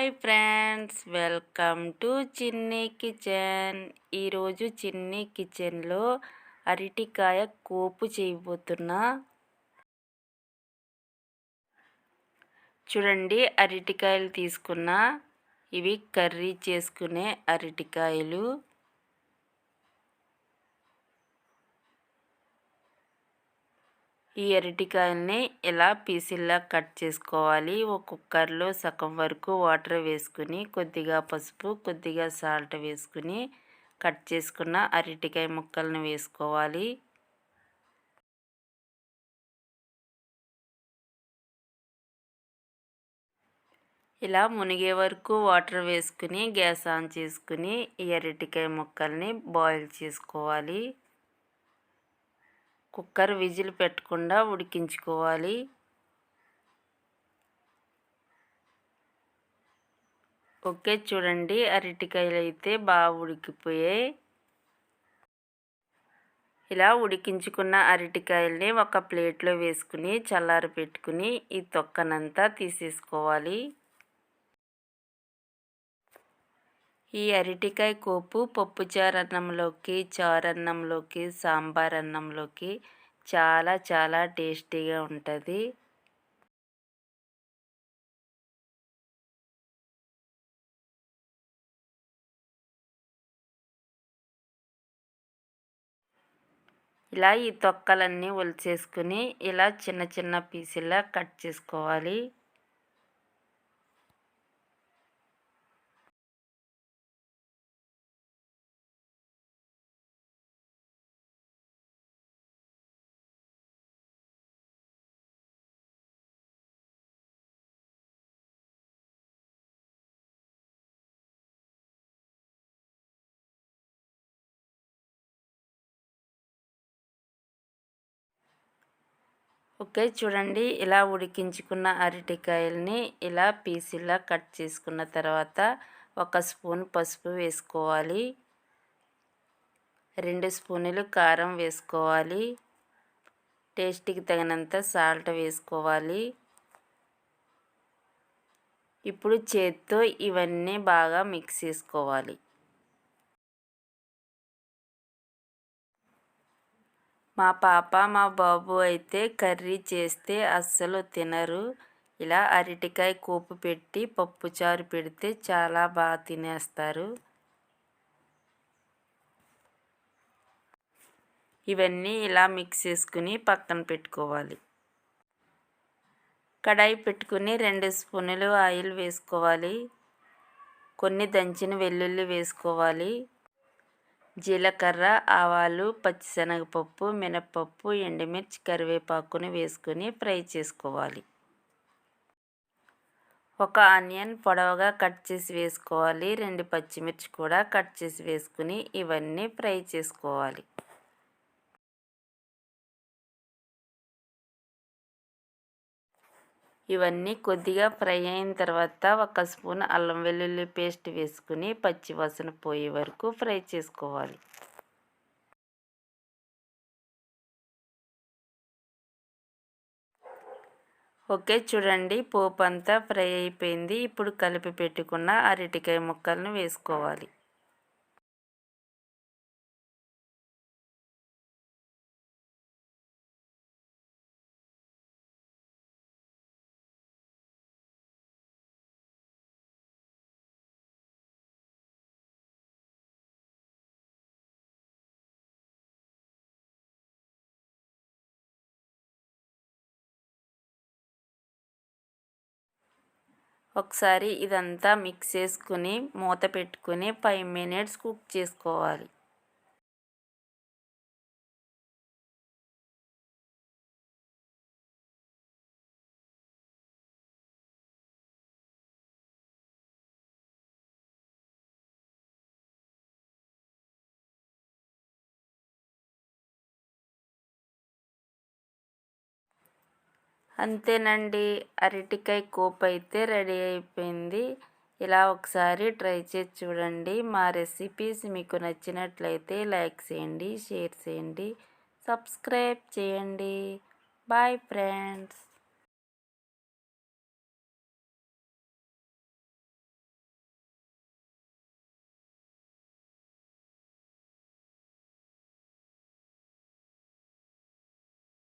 Hi friends, welcome to చిన్ని kitchen. ఈరోజు చిన్ని కిచెన్లో అరటికాయ కోపు చేయబోతున్నా. చూడండి, అరటికాయలు తీసుకున్నా. ఇవి కర్రీ చేసుకునే అరటికాయలు. ఈ అరటికాయల్ని ఇలా పీసుల్లా కట్ చేసుకోవాలి. ఒక కుక్కర్లో సగం వరకు వాటర్ వేసుకుని, కొద్దిగా పసుపు, కొద్దిగా సాల్ట్ వేసుకుని కట్ చేసుకున్న అరటికాయ ముక్కలను వేసుకోవాలి. ఇలా మునిగే వరకు వాటర్ వేసుకుని గ్యాస్ ఆన్ చేసుకుని ఈ అరటికాయ ముక్కల్ని బాయిల్ చేసుకోవాలి. కుక్కర్ విజిల్ పెట్టకుండా ఉడికించుకోవాలి. ఓకే, చూడండి, అరటికాయలు అయితే బాగా ఉడికిపోయాయి. ఇలా ఉడికించుకున్న అరటికాయల్ని ఒక ప్లేట్లో వేసుకుని చల్లారి పెట్టుకుని ఈ తొక్కనంతా తీసేసుకోవాలి. ఈ అరటికాయ కోపు పప్పుచారు అన్నంలోకి, చారన్నంలోకి, సాంబార్ అన్నంలోకి చాలా చాలా టేస్టీగా ఉంటుంది. ఇలా ఈ తొక్కలన్నీ ఒలిచేసుకుని ఇలా చిన్న చిన్న పీసుల్లా కట్ చేసుకోవాలి. ఓకే, చూడండి, ఇలా ఉడికించుకున్న అరటికాయల్ని ఇలా పీసుల్లా కట్ చేసుకున్న తర్వాత ఒక స్పూన్ పసుపు వేసుకోవాలి. 2 స్పూన్లు కారం వేసుకోవాలి. టేస్ట్కి తగినంత సాల్ట్ వేసుకోవాలి. ఇప్పుడు చేత్తో ఇవన్నీ బాగా మిక్స్ చేసుకోవాలి. మా పాప, మా బాబు అయితే కర్రీ చేస్తే అస్సలు తినరు. ఇలా అరటికాయ కోపు పెట్టి పప్పుచారు పెడితే చాలా బాగా తినేస్తారు. ఇవన్నీ ఇలా మిక్స్ చేసుకుని పక్కన పెట్టుకోవాలి. కడాయి పెట్టుకుని 2 స్పూన్లు ఆయిల్ వేసుకోవాలి. కొన్ని దంచిన వెల్లుల్లి వేసుకోవాలి. జీలకర్ర, ఆవాలు, పచ్చిశనగపప్పు, మినపప్పు, ఎండుమిర్చి, కరివేపాకుని వేసుకుని ఫ్రై చేసుకోవాలి. ఒక ఆనియన్ పొడవుగా కట్ చేసి వేసుకోవాలి. 2 పచ్చిమిర్చి కూడా కట్ చేసి వేసుకుని ఇవన్నీ ఫ్రై చేసుకోవాలి. ఇవన్నీ కొద్దిగా ఫ్రై అయిన తర్వాత ఒక స్పూన్ అల్లం వెల్లుల్లి పేస్ట్ వేసుకుని పచ్చివాసన పోయే వరకు ఫ్రై చేసుకోవాలి. ఓకే, చూడండి, పోపు అంతా ఫ్రై అయిపోయింది. ఇప్పుడు కలిపి పెట్టుకున్న అరటికాయ ముక్కలను వేసుకోవాలి. ఒకసారి ఇదంతా మిక్స్ చేసుకుని మూత పెట్టుకుని 5 మినిట్స్ కుక్ చేసుకోవాలి. అంతేనండి, అరటికాయ కోపు అయితే రెడీ అయిపోయింది. ఇలా ఒకసారి ట్రై చేసి చూడండి. మా రెసిపీస్ మీకు నచ్చినట్లయితే లైక్ చేయండి, షేర్ చేయండి, సబ్స్క్రైబ్ చేయండి. Bye friends.